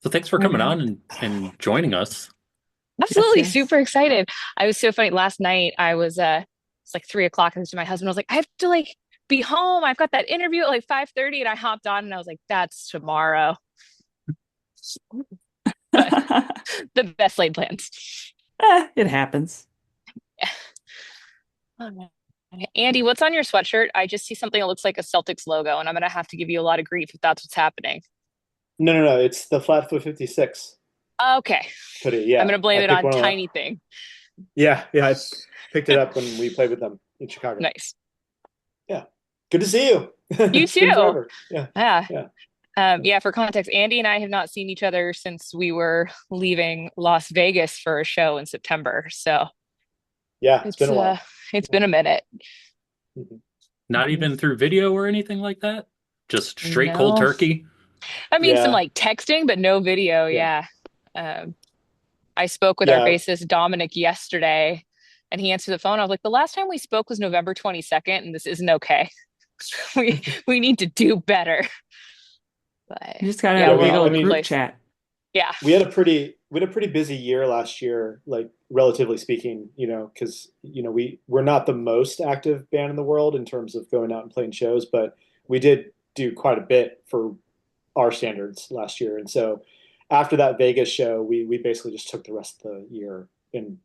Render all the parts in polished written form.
So thanks for I coming know. on and joining us. Yes, Absolutely, yes. super excited. I was so funny. Last night I was it's like 3 o'clock and to my husband, I was like, I have to like be home. I've got that interview at like 5:30 and I hopped on and I was like, that's tomorrow. But the best laid plans. It happens. Yeah. Oh, man. Andy, what's on your sweatshirt? I just see something that looks like a Celtics logo, and I'm gonna have to give you a lot of grief if that's what's happening. No, no, no. It's the Flatfoot 56 Okay. hoodie. I'm Yeah. gonna blame I it picked on one of the, tiny thing. yeah, yeah. I picked it up when we played with them in Chicago. Nice. Yeah. Good to see you. You It's been too. forever. Yeah. Yeah. Yeah. Yeah, for context, Andy and I have not seen each other since we were leaving Las Vegas for a show in September. So Yeah. It's been it's a while. it's been a minute. Mhm. Not Mhm. even through video or anything like that. Just straight cold No. turkey. I mean some Yeah. like texting, but no video, Yeah. yeah. Um, I spoke with our Yeah. bassist Dominic yesterday and he answered the phone. I was like, the last time we spoke was November 22nd, and this isn't okay. We need to do better. But You just gotta yeah, Yeah. we're wiggle all a over the group place. chat. Yeah. We had a pretty busy year last year, like relatively speaking, because we're not the most active band in the world in terms of going out and playing shows, but we did do quite a bit for our standards last year. And so after that Vegas show, we basically just took the rest of the year in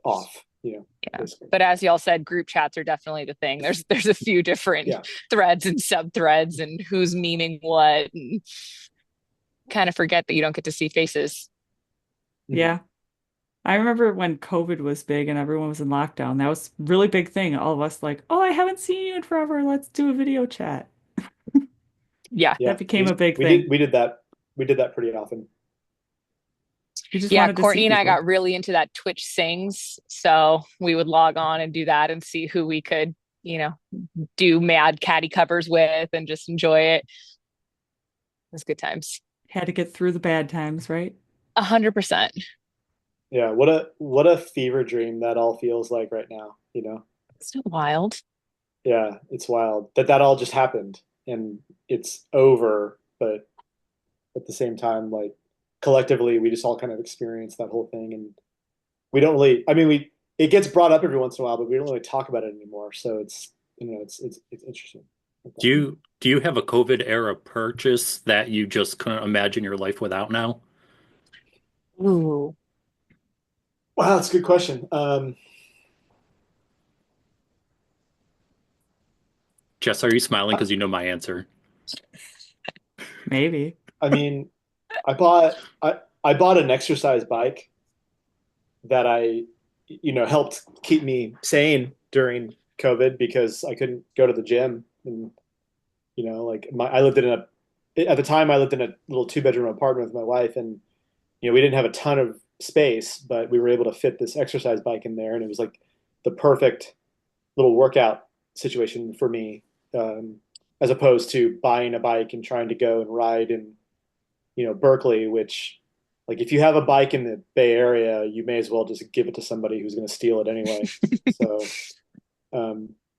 off, Yeah. basically. But as y'all said, group chats are definitely the thing. There's a few different Yeah. threads and sub threads and who's memeing what and kind of forget that you don't get to see faces. Mhm. Yeah. I remember when COVID was big and everyone was in lockdown. That was a really big thing. All of us like, oh, I haven't seen you in forever. Let's do a video chat. Yeah. That Yeah. became a We big we did thing. we did that. We did that pretty often. You just Yeah, wanted to see Courtney and I people. got really into that Twitch sings. So we would log on and do that and see who we could, you know, do mad caddy covers with and just enjoy it. It was good times. Had to get through the bad times, right? 100%. Yeah. What a fever dream that all feels like right now. It's not wild. Yeah, it's wild that all just happened and it's over, but at the same time, like collectively, we just all kind of experience that whole thing, and we don't really. I mean, we it gets brought up every once in a while, but we don't really talk about it anymore. So it's interesting. Do you have a COVID era purchase that you just couldn't imagine your life without now? Ooh. Wow, that's a good question. Jess, are you smiling I, because you know my answer? Maybe. I mean, I bought an exercise bike that helped keep me sane during COVID because I couldn't go to the gym. And like I lived in a at the time I lived in a little two-bedroom apartment with my wife, and we didn't have a ton of space, but we were able to fit this exercise bike in there, and it was like the perfect little workout situation for me, as opposed to buying a bike and trying to go and ride in Berkeley, which, like, if you have a bike in the Bay Area, you may as well just give it to somebody who's going to steal it anyway. So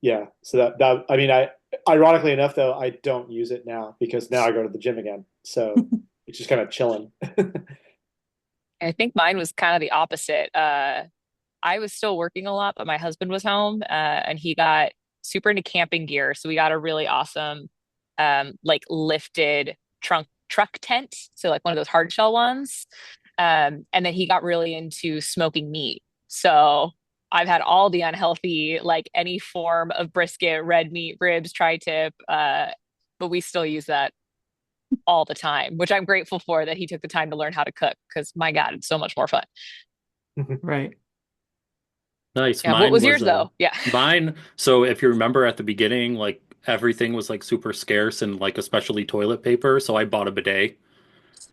yeah, so that I mean, ironically enough though, I don't use it now because now I go to the gym again, so it's just kind of chilling. I think mine was kind of the opposite. I was still working a lot, but my husband was home, and he got super into camping gear. So we got a really awesome, like lifted truck tent. So like one of those hard shell ones. And then he got really into smoking meat. So I've had all the unhealthy, like any form of brisket, red meat, ribs, tri-tip, but we still use that all the time, which I'm grateful for that he took the time to learn how to cook because my God, it's so much more fun. Right. Nice. Yeah. What Mine was was yours though? Yeah. mine. So if you remember at the beginning, like everything was like super scarce and like especially toilet paper, so I bought a bidet.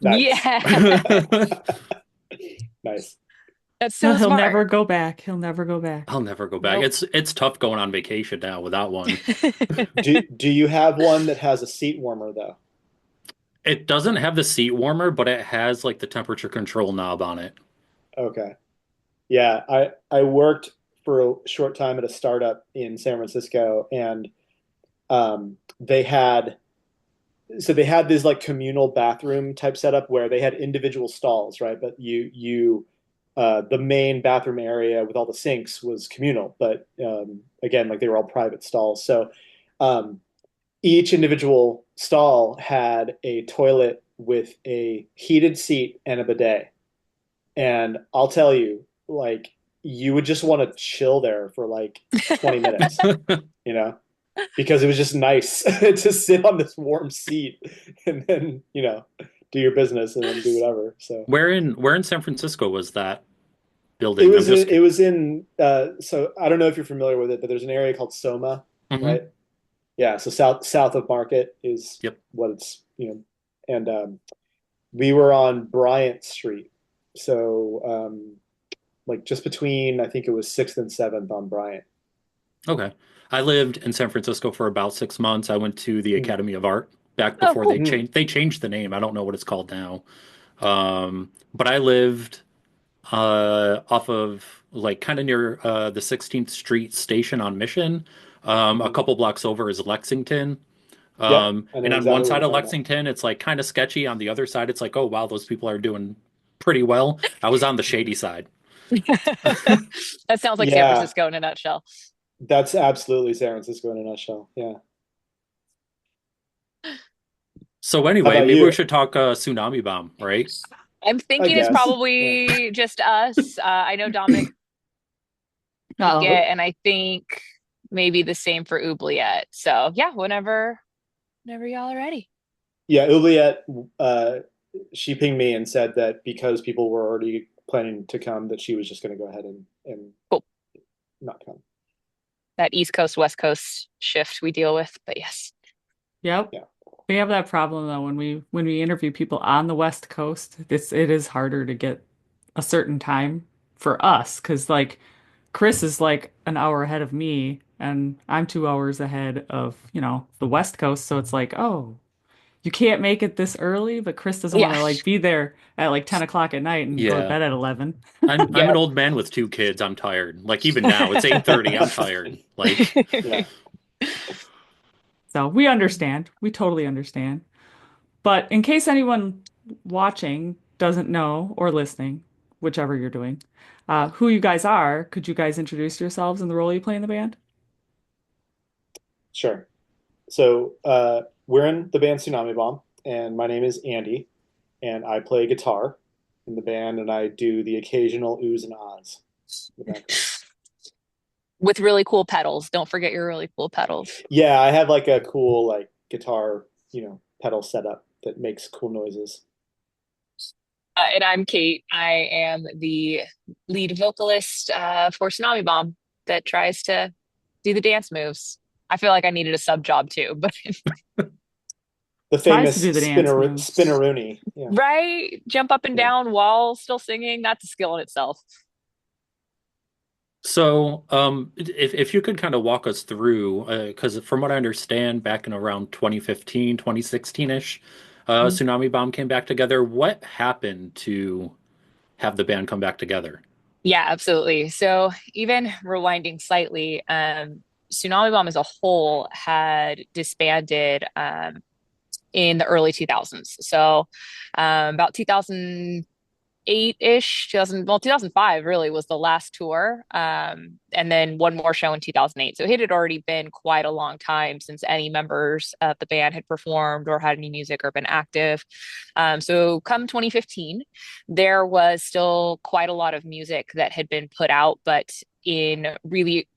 Nice. Yeah. Nice. That's No, so he'll smart. never go back. He'll never go back. I'll never go back. Nope. It's tough going on vacation now without one. Do you have one that has a seat warmer though? It doesn't have the seat warmer, but it has like the temperature control knob on it. Okay. Yeah, I worked for a short time at a startup in San Francisco, and they had so they had this like communal bathroom type setup where they had individual stalls, right? But the main bathroom area with all the sinks was communal, but again, like they were all private stalls. So um, each individual stall had a toilet with a heated seat and a bidet. And I'll tell you, like, you would just want to chill there for like 20 minutes, you know, because it was just nice to sit on this warm seat and then, do your business and then do whatever. So Where in San Francisco was that building? I'm just it was in so I don't know if you're familiar with it, but there's an area called Soma, Mhm. right? Yeah, so south of Market is Yep. what it's, and we were on Bryant Street. So like just between I think it was 6th and 7th on Bryant. Okay. I lived in San Francisco for about 6 months. I went to the Mm. Academy of Art back Oh, before they cool. Mm. changed the name. I don't know what it's called now. But I lived off of like kind of near the 16th Street station on Mission. A Mhm. couple blocks over is Lexington. Yep, I know And on one exactly what side you're of talking about. Lexington, it's like kind of sketchy. On the other side, it's like, oh wow, those people are doing pretty well. I was on the shady side. That sounds like San Yeah, Francisco in a nutshell. that's absolutely San Francisco in a nutshell. Yeah. So How anyway, about maybe we you? should talk Tsunami Bomb, right? I'm I thinking it's guess. Yeah. probably just us. I know Dominic like it, Oh, and I think maybe the same for Oubliette. So yeah, whenever y'all are ready. Yeah, Oubliette, uh, she pinged me and said that because people were already planning to come, that she was just going to go ahead and Cool. not come. That East Coast, West Coast shift we deal with, but yes. yep. Yeah. We have that problem though when we interview people on the West Coast. It is harder to get a certain time for us because like Chris is like an hour ahead of me and I'm 2 hours ahead of, the West Coast. So it's like, oh, you can't make it this early, but Chris doesn't want Yeah. to like be there at like 10 o'clock at night and go to Yeah. bed at 11. I'm an Yep. old man with two kids. I'm tired. Like even now, it's 8:30. I'm tired. Like Yeah. So we understand. We totally understand. But in case anyone watching doesn't know or listening, whichever you're doing, who you guys are, could you guys introduce yourselves and the role you play in the band? Sure. So we're in the band Tsunami Bomb, and my name is Andy, and I play guitar in the band, and I do the occasional oohs and ahs in the background. With really cool pedals. Don't forget your really cool pedals. Yeah, I have like a cool like guitar, pedal setup that makes cool noises. And I'm Kate. I am the lead vocalist for Tsunami Bomb that tries to do the dance moves. I feel like I needed a sub job too, but The Tries to famous do the dance moves. spinneroonie. Yeah. right? Jump up and Yeah. down while still singing. That's a skill in itself. so, if you could kind of walk us through, because from what I understand, back in around 2015, 2016-ish, Mm. Tsunami Bomb came back together. What happened to have the band come back together? Yeah, absolutely. So even rewinding slightly, Tsunami Bomb as a whole had disbanded in the early 2000s. So about 2008-ish, 2000, well, 2005 really was the last tour. And then one more show in 2008. So it had already been quite a long time since any members of the band had performed or had any music or been active. So come 2015, there was still quite a lot of music that had been put out, but in really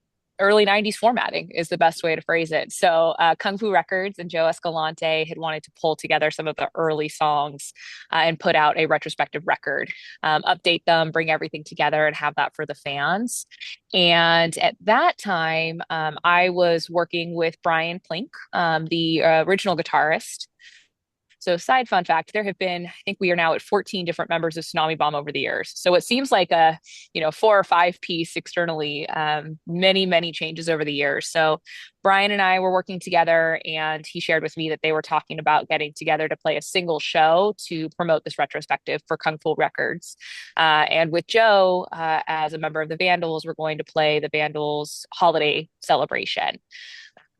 early 90s formatting is the best way to phrase it. So Kung Fu Records and Joe Escalante had wanted to pull together some of the early songs and put out a retrospective record, update them, bring everything together and have that for the fans. And at that time, I was working with Brian Plink, the original guitarist. So, side fun fact, there have been, I think we are now at 14 different members of Tsunami Bomb over the years. So it seems like a, 4 or 5 piece externally, many changes over the years. So Brian and I were working together and he shared with me that they were talking about getting together to play a single show to promote this retrospective for Kung Fu Records. And with Joe, as a member of the Vandals, we're going to play the Vandals holiday celebration.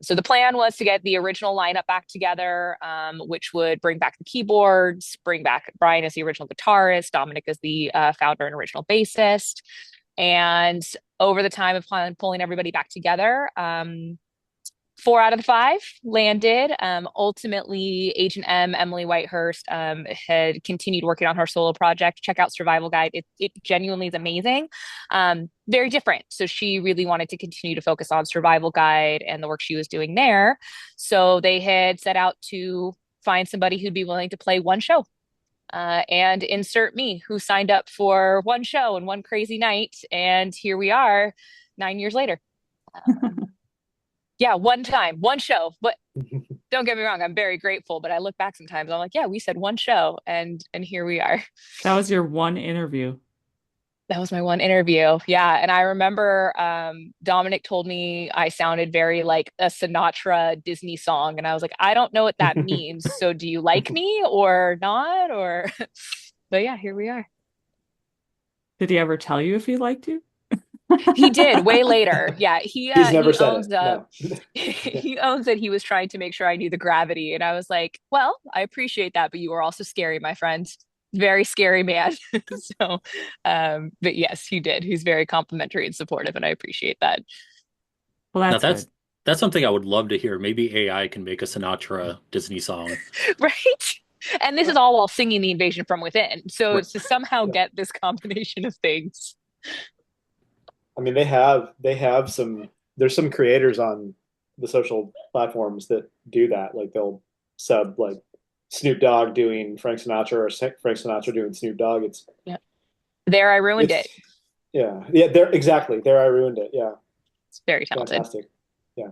So the plan was to get the original lineup back together, which would bring back the keyboards, bring back Brian as the original guitarist, Dominic as the founder and original bassist. And over the time of pulling everybody back together, 4 out of the 5 landed. Ultimately, Agent M, Emily Whitehurst, had continued working on her solo project. Check out Survival Guide. It genuinely is amazing. Very different. So she really wanted to continue to focus on Survival Guide and the work she was doing there. So they had set out to find somebody who'd be willing to play one show. And insert me, who signed up for one show and one crazy night. And here we are 9 years later. Yeah, one time, one show. But don't get me wrong, I'm very grateful. But I look back sometimes, I'm like, yeah, we said one show, and here we are. That was your one interview. That was my one interview. Yeah, and I remember Dominic told me I sounded very like a Sinatra Disney song, and I was like, I don't know what that means. So do you like me or not? Or, but yeah, here we are. Did he ever tell you if he liked you? He did way later. Yeah, He's never he said it. owns No. he owns that he was trying to make sure I knew the gravity, and I was like, well, I appreciate that, but you were also scary, my friend. Very scary man. So, but yes, he did. He's very complimentary and supportive, and I appreciate that. Well, Now that's good. that's something I would love to hear. Maybe AI can make a Sinatra Disney song. Right? And this is all while singing the invasion from within. So Right. to somehow Yeah. get this combination of things. I mean, they have some. There's some creators on the social platforms that do that. Like they'll sub like Snoop Dogg doing Frank Sinatra or Frank Sinatra doing Snoop Dogg. Yeah. There I ruined It's it. yeah. There exactly. There I ruined it. Yeah, It's very talented. fantastic. Yeah.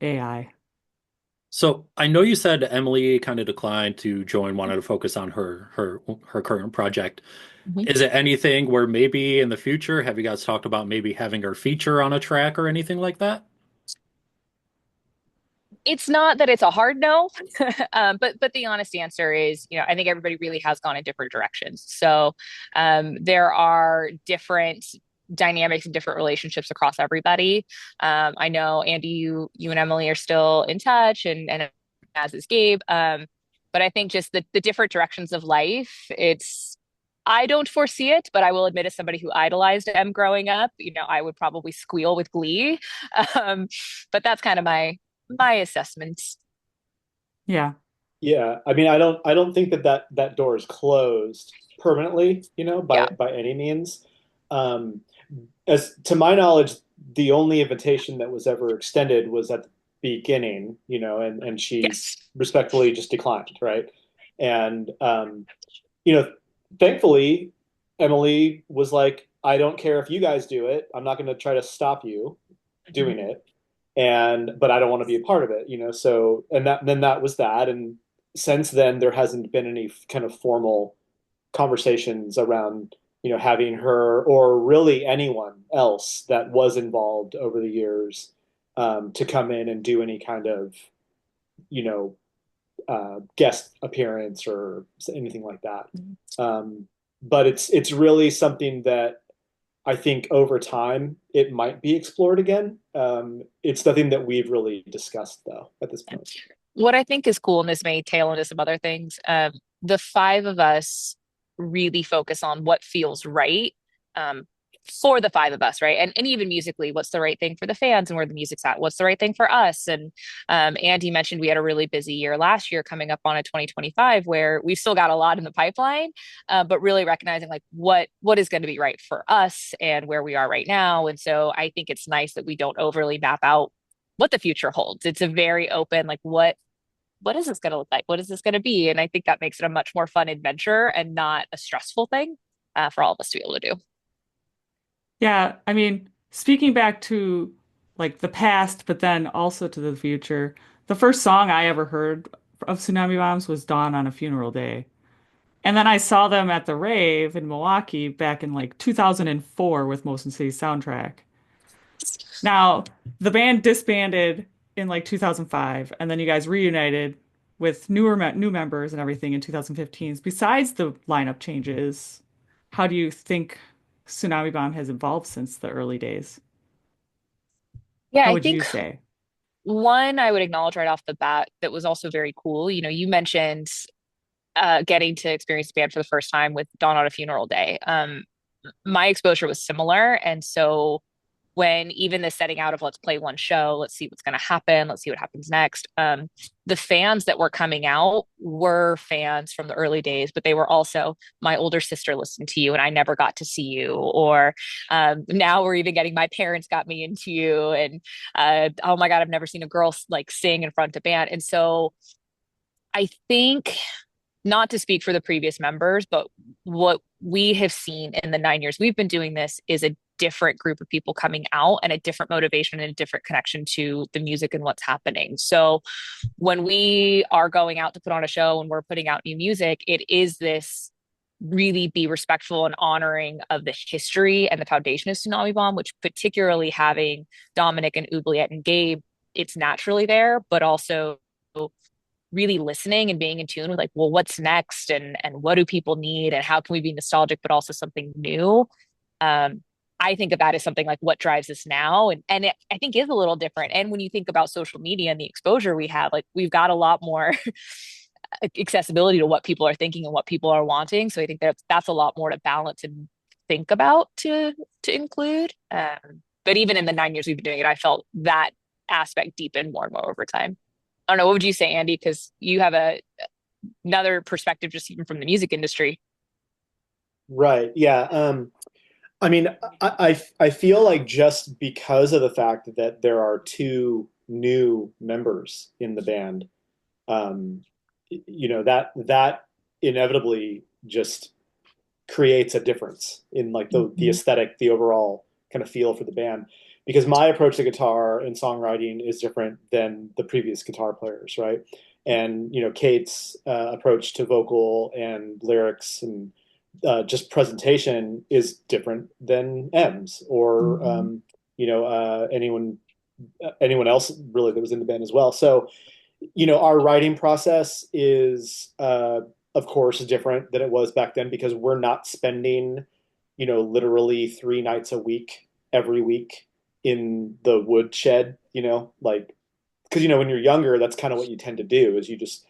AI. So I know you said Emily kind of declined to join, wanted to focus on her current project. Mhm. Is it anything where maybe in the future, have you guys talked about maybe having her feature on a track or anything like that? It's not that it's a hard no, but the honest answer is, I think everybody really has gone in different directions. So there are different dynamics and different relationships across everybody. I know Andy, you and Emily are still in touch, and as is Gabe. But I think just the different directions of life, it's I don't foresee it, but I will admit, as somebody who idolized M growing up, I would probably squeal with glee. Um, but that's kind of my assessment. Yeah. Yeah. I mean, I don't think that door is closed permanently, Yeah. by any means. Um, as to my knowledge, the only invitation that was ever extended was at the beginning, and she Yes. respectfully just declined, right? And you know, thankfully, Emily was like, I don't care if you guys do it. I'm not going to try to stop you doing it. But I don't want to be a part of it, So, and that was that. And since then, there hasn't been any kind of formal conversations around, having her or really anyone else that was involved over the years to come in and do any kind of, you know, guest appearance or anything like that. Um, but it's really something that I think over time it might be explored again. It's nothing that we've really discussed though at this point. What I think is cool, and this may tail into some other things, the 5 of us really focus on what feels right, um, for the 5 of us, right? And even musically, what's the right thing for the fans and where the music's at? What's the right thing for us? And Andy mentioned we had a really busy year last year coming up on a 2025 where we've still got a lot in the pipeline, but really recognizing like what is going to be right for us and where we are right now. And so I think it's nice that we don't overly map out what the future holds. It's a very open, like what is this going to look like? What is this going to be? And I think that makes it a much more fun adventure and not a stressful thing for all of us to be able to do. Yeah. I mean, speaking back to like the past, but then also to the future, the first song I ever heard of Tsunami Bombs was Dawn on a Funeral Day. And then I saw them at the rave in Milwaukee back in like 2004 with Motion City Soundtrack. Now, the band disbanded in like 2005, and then you guys reunited with new members and everything in 2015. Besides the lineup changes, how do you think Tsunami Bomb has evolved since the early days? Yeah, How I would you think say? One I would acknowledge right off the bat that was also very cool. You know, you mentioned getting to experience the band for the first time with Dawn on a Funeral Day. My exposure was similar. And so when even the setting out of let's play one show, let's see what's going to happen, let's see what happens next. The fans that were coming out were fans from the early days, but they were also my older sister listened to you and I never got to see you. Or now we're even getting my parents got me into you. And oh my God, I've never seen a girl like sing in front of band. And so I think not to speak for the previous members, but what we have seen in the 9 years we've been doing this is a different group of people coming out and a different motivation and a different connection to the music and what's happening. So when we are going out to put on a show and we're putting out new music, it is this really be respectful and honoring of the history and the foundation of Tsunami Bomb, which particularly having Dominic and Oubliette and Gabe, it's naturally there, but also really listening and being in tune with like, well, what's next and what do people need and how can we be nostalgic but also something new. um I think of that as something like what drives us now, and it, I think is a little different. And when you think about social media and the exposure we have, like we've got a lot more accessibility to what people are thinking and what people are wanting, so I think that's a lot more to balance and think about to include. But even in the 9 years we've been doing it, I felt that aspect deepen more and more over time. I don't know. What would you say, Andy? Because you have another perspective just even from the music industry. Right. Yeah. I mean, I feel like just because of the fact that there are two new members in the band, um, that inevitably just creates a difference in like the Mhm. aesthetic, the overall kind of feel for the band. Because my approach to guitar and songwriting is different than the previous guitar players, right? And Kate's approach to vocal and lyrics and just presentation is different than M's or Mhm. anyone else really that was in the band as well. So our writing process is, of course, different than it was back then because we're not spending, literally 3 nights a week, every week in the woodshed, like, because, when you're younger, that's kind of what you tend to do is you just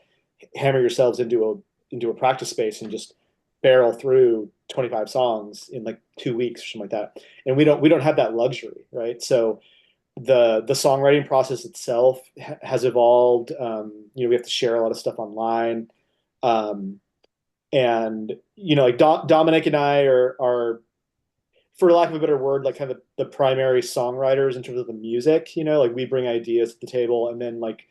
hammer yourselves into a practice space and just barrel through 25 songs in like 2 weeks or something like that. And we don't have that luxury, right? So the songwriting process itself has evolved. We have to share a lot of stuff online, um, and like Dominic and I are, for lack of a better word, like kind of the primary songwriters in terms of the music. Like we bring ideas to the table, and then like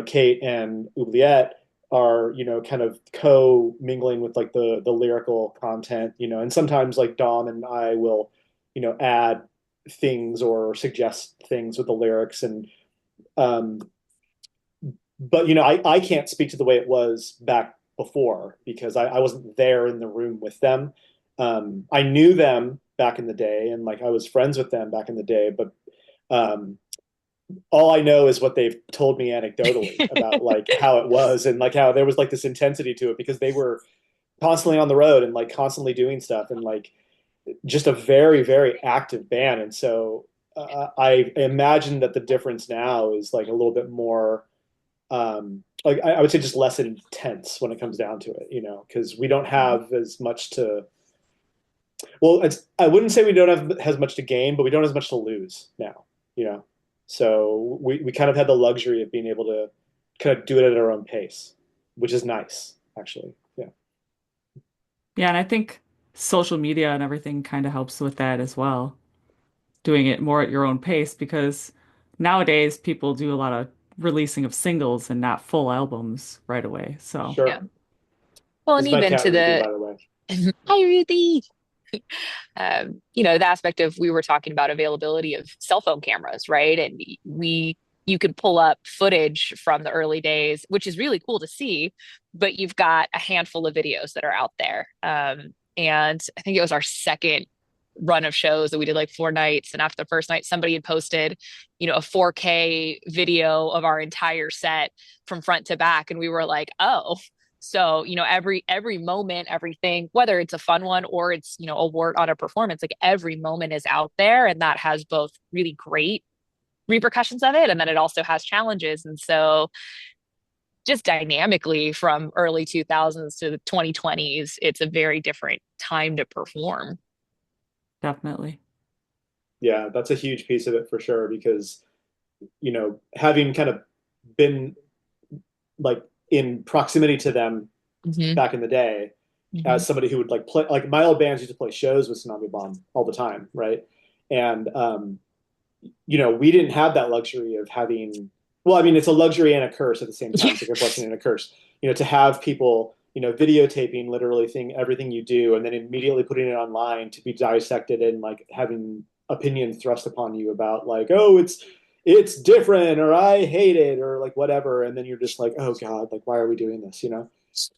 Kate and Oubliette are kind of co-mingling with like the lyrical content. And sometimes like Dom and I will add things or suggest things with the lyrics. And um but I can't speak to the way it was back before because I wasn't there in the room with them. I knew them back in the day and like I was friends with them back in the day, but um all I know is what they've told me anecdotally about like how it was and like how there was like this intensity to it because they were constantly on the road and like constantly doing stuff and like just a very, very active band. And so I imagine that the difference now is like a little bit more, like I would say just less intense when it comes down to it, because we don't have as much to, well, I wouldn't say we don't have as much to gain, but we don't have as much to lose now, you know? So we kind of had the luxury of being able to kind of do it at our own pace, which is nice, actually. Yeah. Yeah, and I think social media and everything kind of helps with that as well. Doing it more at your own pace because nowadays people do a lot of releasing of singles and not full albums right away. So, Yeah. Sure. Well, This and is my even cat to Ruthie, the by the way. hi Ruthie. The aspect of we were talking about availability of cell phone cameras, right? And you could pull up footage from the early days, which is really cool to see, but you've got a handful of videos that are out there. And I think it was our second run of shows that we did like 4 nights. And after the first night, somebody had posted, a 4K video of our entire set from front to back. And we were like, oh, so, every moment, everything, whether it's a fun one or it's, a word on a performance, like every moment is out there. And that has both really great repercussions of it, and then it also has challenges. And so just dynamically from early 2000s to the 2020s, it's a very different time to perform. Definitely. Yeah, that's a huge piece of it for sure because, having kind of been like in proximity to them Hmm. back in the day Hmm. as somebody who would like play, like my old bands used to play shows with Tsunami Bomb all the time, right? And we didn't have that luxury of having, well, I mean, it's a luxury and a curse at the same time. Yeah. It's like a blessing and a curse, to have people, videotaping literally everything you do and then immediately putting it online to be dissected and like having opinions thrust upon you about like, oh, it's different or I hate it or like whatever. And then you're just like, oh God, like, why are we doing this?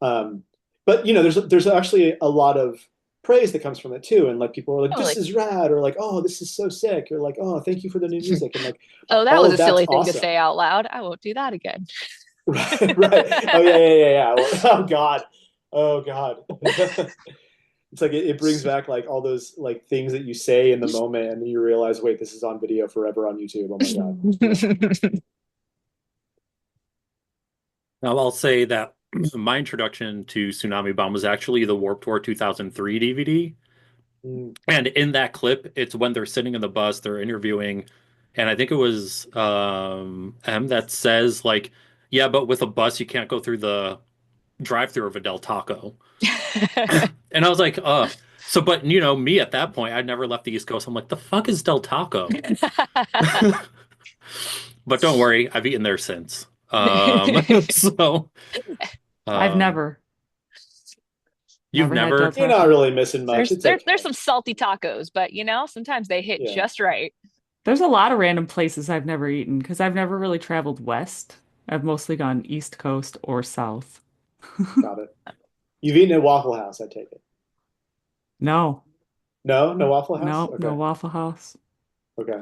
Um, but there's actually a lot of praise that comes from it too. And like people are like, this Totally. is rad, or like, oh, this is so sick, or like, oh, thank you for the new music. And like Oh, that all was of a that's silly thing to say awesome. out loud. I won't do that again. Right, right. Oh yeah, yeah, yeah, yeah. Oh God. Oh God. It's like it brings back like all those like things that you say in the moment and then you realize, wait, this is on video forever on YouTube. Oh my God. Yeah. Now, I'll say that my introduction to Tsunami Bomb was actually the Warped Tour 2003 DVD. Mm. And in that clip, it's when they're sitting in the bus, they're interviewing, and I think it was M that says like, "Yeah, but with a bus, you can't go through the drive-through of a Del Taco." And I was like, so, but me at that point, I'd never left the East Coast. I'm like, the fuck is Del Taco? But don't worry, I've eaten there since. So, I've um, never, you've never had Del never, You're not Taco. really missing much. There's It's there's okay. some salty tacos, but sometimes they hit Yeah, just right. There's a lot of random places I've never eaten because I've never really traveled west. I've mostly gone East Coast or South. got it. You've eaten at Waffle House, I take it. No, No, no Waffle House? no, no Okay. Waffle House. Okay.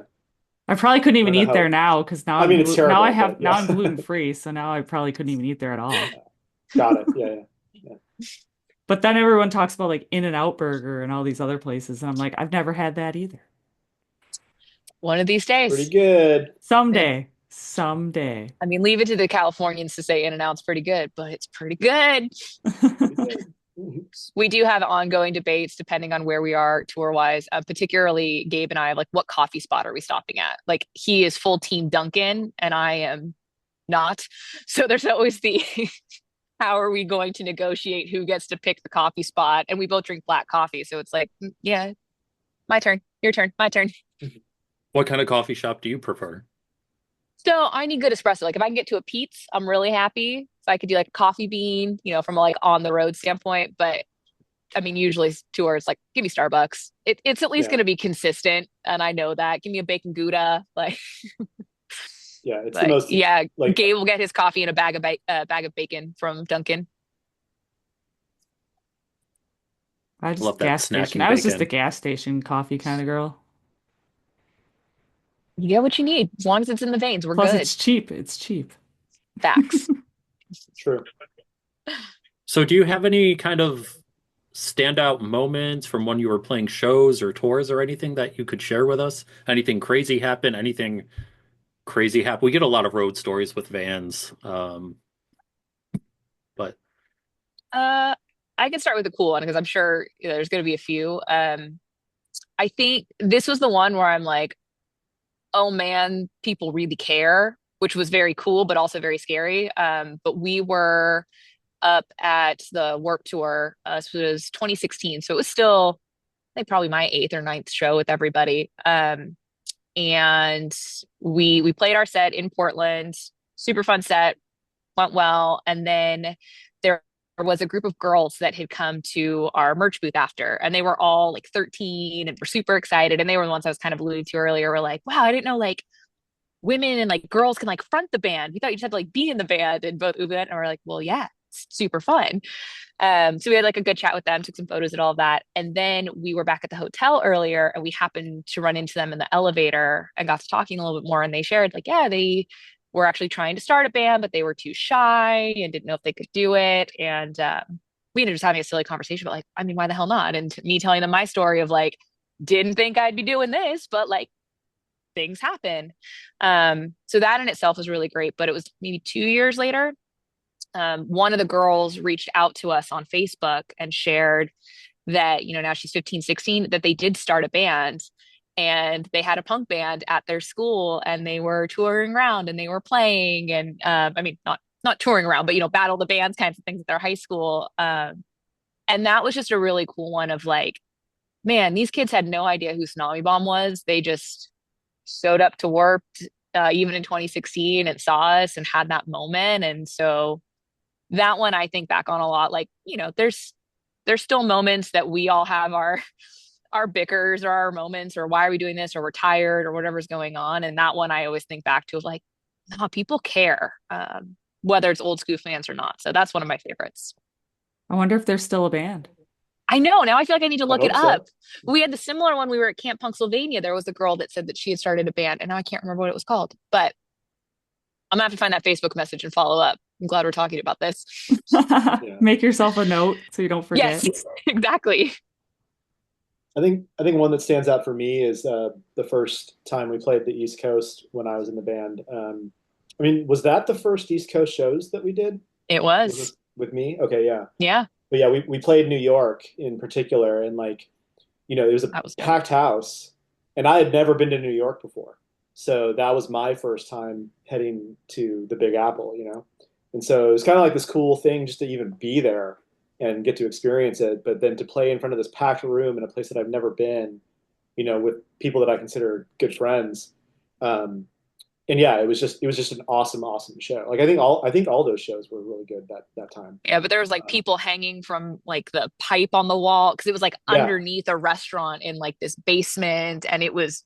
I probably couldn't I don't even know eat there how. now because I mean, it's now I terrible, have but now yeah. I'm gluten free, so now I probably couldn't even eat there at all. Got it. Yeah, yeah. Yeah. But then everyone talks about like In-N-Out Burger and all these other places, and I'm like, I've never had that either. One of these Pretty days. good. Yeah. Someday, someday. I mean, leave it to the Californians to say In-N-Out's pretty good, but it's pretty good. Pretty good. We do have ongoing debates depending on where we are tour wise. Particularly, Gabe and I, like, what coffee spot are we stopping at? Like, he is full team Dunkin', and I am not. So there's always the how are we going to negotiate who gets to pick the coffee spot? And we both drink black coffee, so it's like, yeah, my turn, your turn, my turn. what kind of coffee shop do you prefer? So I need good espresso. Like if I can get to a Pete's, I'm really happy. So I could do like a coffee bean, from like on the road standpoint. But I mean, usually tours like give me Starbucks. It's at least going Yeah. to be consistent, and I know that. Give me a bacon gouda, like. Yeah. It's the But most yeah, like, Gabe will get his coffee in a bag of bacon from Dunkin'. I I just love that gas station. snacking I was just a bacon. gas station coffee kind of girl. You get what you need as long as it's in the veins. We're Plus, good. it's cheap. It's cheap. Facts. true. So, do you have any kind of standout moments from when you were playing shows or tours or anything that you could share with us? Anything crazy happen? Anything crazy happen? We get a lot of road stories with vans, but Uh, I can start with a cool one because I'm sure there's going to be a few. I think this was the one where I'm like, oh man, people really care, which was very cool, but also very scary. But we were up at the Warped Tour. This was 2016, so it was still, I think, probably my eighth or ninth show with everybody. And we played our set in Portland, super fun set, went well, and then there was a group of girls that had come to our merch booth after, and they were all like 13 and were super excited, and they were the ones I was kind of alluding to earlier. We're like, wow, I didn't know like women and like girls can like front the band. We thought you just had to like be in the band. And both Uwe and we're like, well, yeah, it's super fun. So we had like a good chat with them, took some photos and all of that. And then we were back at the hotel earlier and we happened to run into them in the elevator and got to talking a little bit more. And they shared like, yeah, they were actually trying to start a band, but they were too shy and didn't know if they could do it. And we ended up just having a silly conversation about like, I mean, why the hell not? And me telling them my story of like, didn't think I'd be doing this, but like things happen. So that in itself was really great. But it was maybe 2 years later, one of the girls reached out to us on Facebook and shared that, now she's 15, 16, that they did start a band, and they had a punk band at their school, and they were touring around and they were playing, and I mean, not touring around, but battle the bands kinds of things at their high school. And that was just a really cool one of like, man, these kids had no idea who Tsunami Bomb was. They just showed up to work, even in 2016, and saw us and had that moment. And so that one I think back on a lot. Like, there's still moments that we all have our bickers or our moments, or why are we doing this, or we're tired, or whatever's going on. And that one I always think back to of like, no, people care, whether it's old school fans or not. So that's one of my favorites. I wonder if there's still a band. I know. Now I feel like I need to I look it hope so. up. We had the similar one. We were at Camp Pennsylvania. There was a girl that said that she had started a band, and now I can't remember what it was called. But I'm gonna have to find that Facebook message and follow up. I'm glad we're talking about this. Yeah. Make yourself a note so you don't forget. Yes, exactly. I think one that stands out for me is the first time we played the East Coast when I was in the band. I mean, was that the first East Coast shows that we did? It Was was. it with me? Okay, yeah. Yeah, But yeah, we played New York in particular, and like, it was a that was good. packed house, and I had never been to New York before. So that was my first time heading to the Big Apple, And so it was kind of like this cool thing just to even be there and get to experience it, but then to play in front of this packed room in a place that I've never been, with people that I consider good friends. And yeah, it was just an awesome, awesome show. Like I think all those shows were really good that time. Yeah, but there was like people hanging from like the pipe on the wall because it was like Yeah, underneath a restaurant in like this basement, and it was,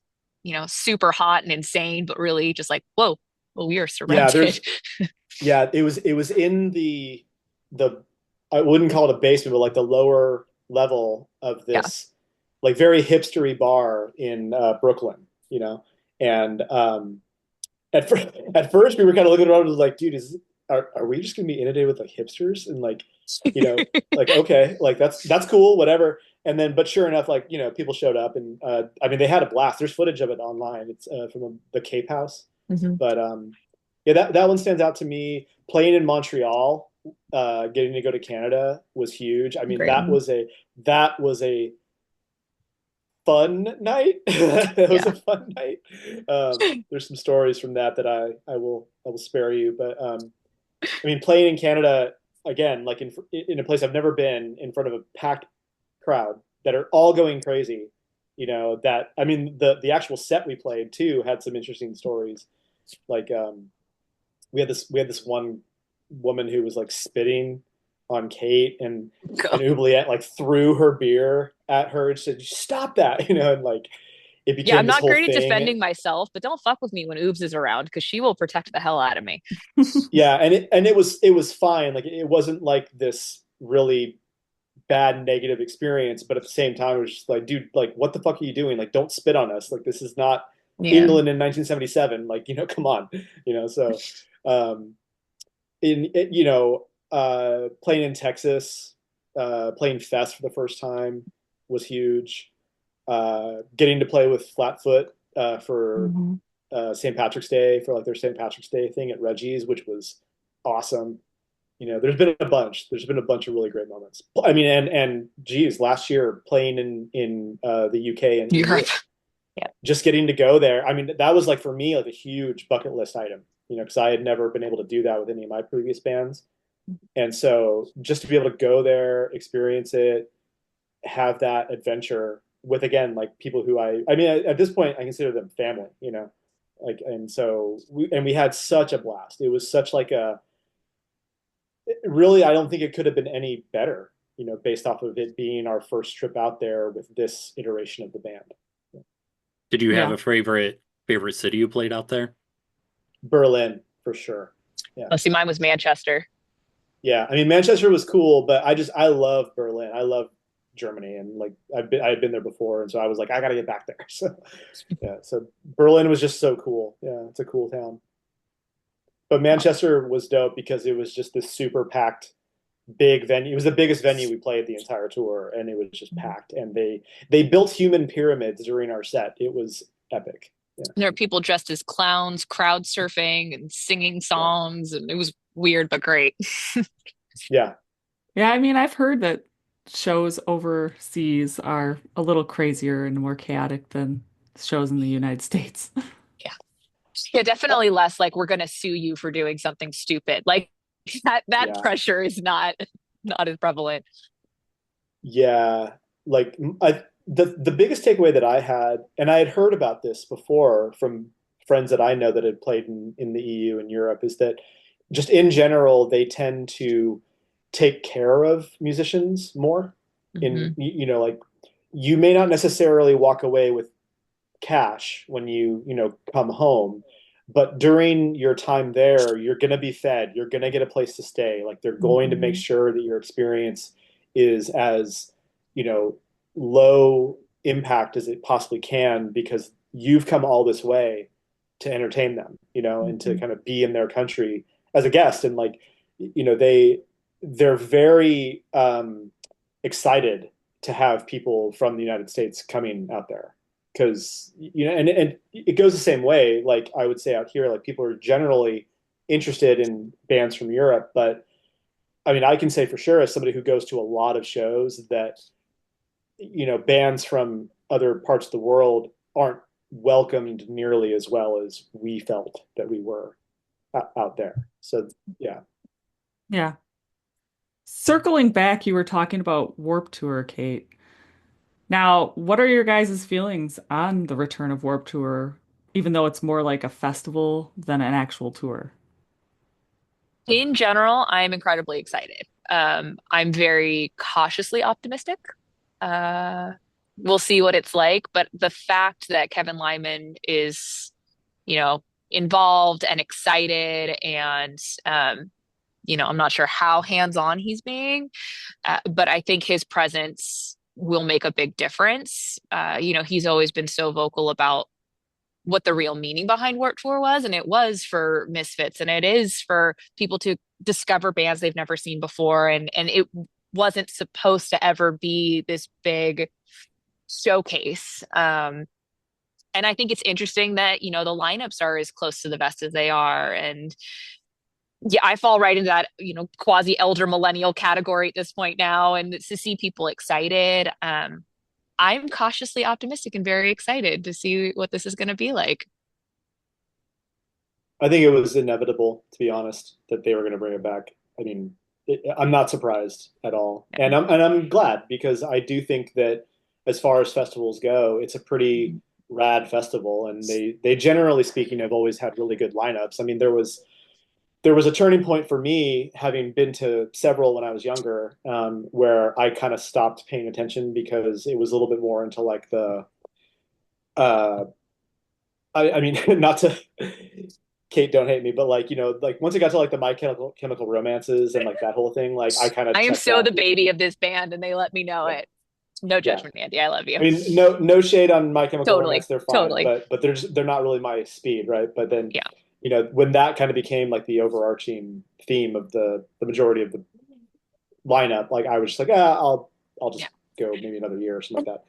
super hot and insane, but really just like, whoa, well, we are yeah. surrounded. It was in the I wouldn't call it a basement, but like the lower level of Yeah. this like very hipstery bar in Brooklyn, and at first we were kind of looking around and was like, dude, are we just gonna be inundated with like hipsters and like, like okay, like that's cool, whatever. And then, but sure enough, like people showed up, and I mean they had a blast. There's footage of it online. It's from the Cape House, Mhm. but yeah, that one stands out to me. Playing in Montreal, getting to go to Canada was huge. I mean Great. that was a fun night. That was Yeah. a fun night. There's some stories from that I will spare you, but I mean, playing in Canada again, like in a place I've never been, in front of a packed crowd that are all going crazy. That I mean, the actual set we played too had some interesting stories. Like we had this one woman who was like spitting on Kate, and God. Oubliette like threw her beer at her and said, "Stop that!" And like it Yeah, became I'm this not whole great at thing. defending myself, but don't fuck with me when Oobs is around because she will protect the hell out of me. Yeah, and it was fine. Like it wasn't like this really bad negative experience, but at the same time, it was just like, dude, like what the fuck are you doing? Like, don't spit on us. Like this is not Yeah. England in 1977. Like come on. So um, playing in Texas, playing Fest for the first time was huge. Getting to play with Flatfoot for Mhm. St. Patrick's Day, for like their St. Patrick's Day thing at Reggie's, which was awesome. There's been a bunch of really great moments. I mean, and geez, last year playing in the UK and Europe. EU, Yeah. just getting to go there. I mean, that was like for me like a huge bucket list item, because I had never been able to do that with any of my previous bands. And so just to be able to go there, experience it, have that adventure with, again, like people who I mean, at this point I consider them family, like, and so we had such a blast. It was such like really, I don't think it could have been any better, based off of it being our first trip out there with this iteration of the band. Did you have Yeah. a favorite city you played out there? Berlin for sure. Yeah. Let's see, mine was Manchester. Yeah, I mean Manchester was cool, but I love Berlin. I love Germany, and like I had been there before, and so I was like, I got to get back there. So yeah, so Berlin was just so cool. Yeah, it's a cool town. But Manchester was dope because it was just this super packed big venue. It was the biggest venue we played the entire tour, and it was just packed. And they built human pyramids during our set. It was epic. And there were people dressed as clowns, crowd surfing and singing Yeah. songs, and it was weird but great. Yeah. Yeah, I mean, I've heard that shows overseas are a little crazier and more chaotic than shows in the United States. Yeah. Yeah, definitely less like we're gonna sue you for doing something stupid. Like that Yeah. pressure is not as prevalent. Yeah. Like the biggest takeaway that I had, and I had heard about this before from friends that I know that had played in the EU and Europe, is that just in general, they tend to take care of musicians more. Hmm. Like you may not necessarily walk away with cash when you come home, but during your time there, you're going to be fed, you're going to get a place to stay. Like they're going to make Mhm. sure that your experience is as, you know, low impact as it possibly can because you've come all this way to entertain them, and to Mhm. kind of be in their country as a guest. And like, they're very excited to have people from the United States coming out there because and it goes the same way. Like I would say out here, like people are generally interested in bands from Europe, but I mean, I can say for sure as somebody who goes to a lot of shows that bands from other parts of the world aren't welcomed nearly as well as we felt that we were out there. So yeah, Yeah. Circling back, you were talking about Warp Tour, Kate. Now, what are your guys' feelings on the return of Warp Tour, even though it's more like a festival than an actual tour? In general, I'm incredibly excited. I'm very cautiously optimistic. Uh, we'll see what it's like, but the fact that Kevin Lyman is, you know, involved and excited and I'm not sure how hands-on he's being, but I think his presence will make a big difference. He's always been so vocal about what the real meaning behind Warped Tour was, and it was for misfits, and it is for people to discover bands they've never seen before, and it wasn't supposed to ever be this big showcase. And I think it's interesting that the lineups are as close to the vest as they are, and yeah, I fall right into that quasi elder millennial category at this point now, and to see people excited. I'm cautiously optimistic and very excited to see what this is going to be like. I think it was inevitable, to be honest, that they were going to bring it back. I mean, I'm not surprised at all, Yeah. and I'm glad because I do think that as far as festivals go, it's a pretty rad festival, and they generally speaking have always had really good lineups. I mean, there was a turning point for me, having been to several when I was younger, where I kind of stopped paying attention because it was a little bit more into like the uh, I mean, not to Kate, don't hate me, but like like once it got to like the My Chemical Romances and like that whole thing, like I kind of I am checked so out the because baby of this band, and they let me know yeah, it. No yeah. judgment, Andy. I love I you. mean, no shade on My Chemical Romance, Totally. they're fine, Totally. but they're not really my speed, right? But then Yeah. when that kind of became like the overarching theme of the majority of the lineup, like I was just like, I'll Yeah. just go maybe another year or something like that.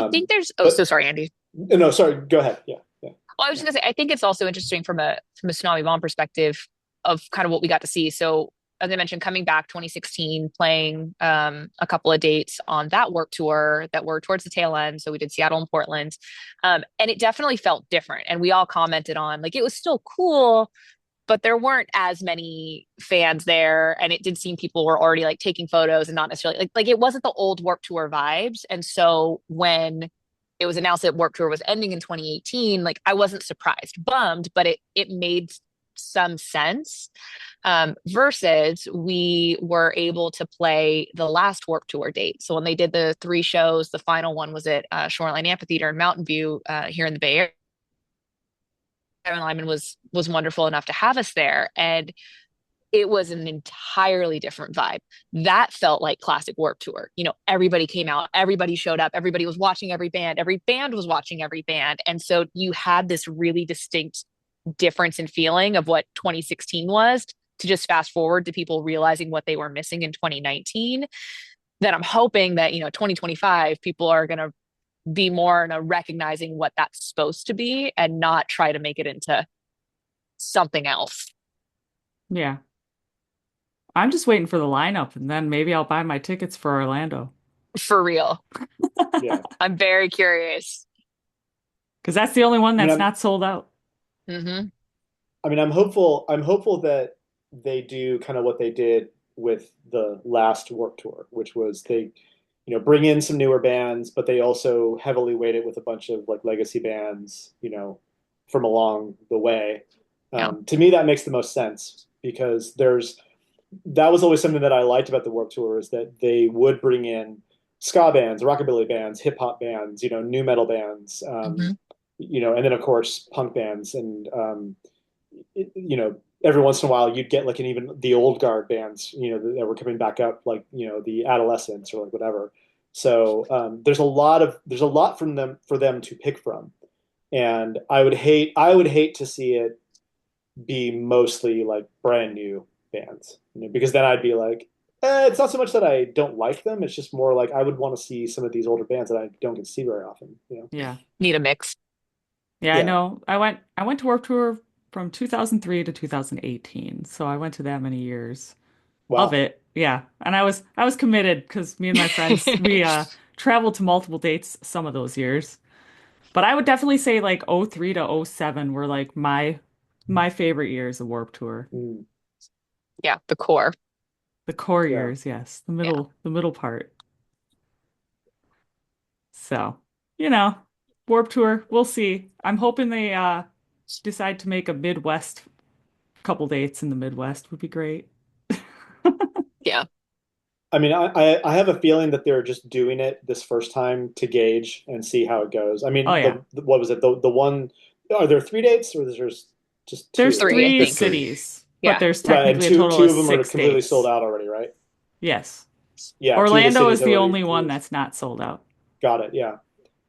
I think there's oh, so But sorry, Andy. no, sorry, go ahead. Yeah, yeah, Well, I was just gonna say, I think it's also interesting from a Tsunami Bomb perspective of kind of what we got to see. So, as I mentioned, coming back 2016, playing a couple of dates on that Warped Tour that were towards the tail end. So we did Seattle and Portland, and it definitely felt different. And we all commented on like it was still cool, but there weren't as many fans there, and it did seem people were already like taking photos and not necessarily like it wasn't the old Warped Tour vibes. And so when it was announced that Warped Tour was ending in 2018, like I wasn't surprised, bummed, but it made some sense. Versus we were able to play the last Warped Tour date. So when they did the three shows, the final one was at Shoreline Amphitheater in Mountain View here in the Bay Area. Kevin Lyman was wonderful enough to have us there, and it was an entirely different vibe. That felt like classic Warped Tour. Everybody came out, everybody showed up, everybody was watching every band was watching every band. And so you had this really distinct difference in feeling of what 2016 was to just fast forward to people realizing what they were missing in 2019. That I'm hoping that, 2025, people are going to be more in a recognizing what that's supposed to be and not try to make it into something else. Yeah. I'm just waiting for the lineup and then maybe I'll buy my tickets for Orlando. For real. Yeah. I'm very curious. Because that's the only one I mean, that's I'm not sold out. Hmm. I mean, I'm hopeful. I'm hopeful that they do kind of what they did with the last Warped Tour, which was they, bring in some newer bands, but they also heavily weight it with a bunch of like legacy bands, from along the way. Yeah. To me, that makes the most sense because that was always something that I liked about the Warped Tour is that they would bring in ska bands, rockabilly bands, hip hop bands, new metal bands, Hmm. and then of course punk bands and every once in a while you'd get like an even the old guard bands, that were coming back up, like, the Adolescents or like whatever. So there's a lot from them for them to pick from. And I would hate to see it be mostly like brand new bands, because then I'd be like, it's not so much that I don't like them. It's just more like I would want to see some of these older bands that I don't get to see very often. Yeah. Need a mix. Yeah, I Yeah. know. I went to Warped Tour from 2003 to 2018. So I went to that many years of Wow. it. Yeah. And I was committed because me and my friends we traveled to multiple dates some of those years. But I would definitely say like '03 to '07 were like my favorite years of Warped Tour. Mm, Yeah, the core. The core yeah. years, yes. The Yeah. middle part. So, you know, Warped Tour, we'll see. I'm hoping they decide to make a Midwest couple dates in the Midwest would be great. Yeah. I mean, I have a feeling that they're just doing it this first time to gauge and see how it goes. I Oh mean, yeah. what was it? The one, are there 3 dates or there's just There's two? Three, I three There's think. three. cities, but Yeah. there's Right, and technically a two total two of of them are six completely sold dates. out already, right? Yes. Yeah, two of the Orlando cities is have the already only one released. that's not sold out. Got it. Yeah.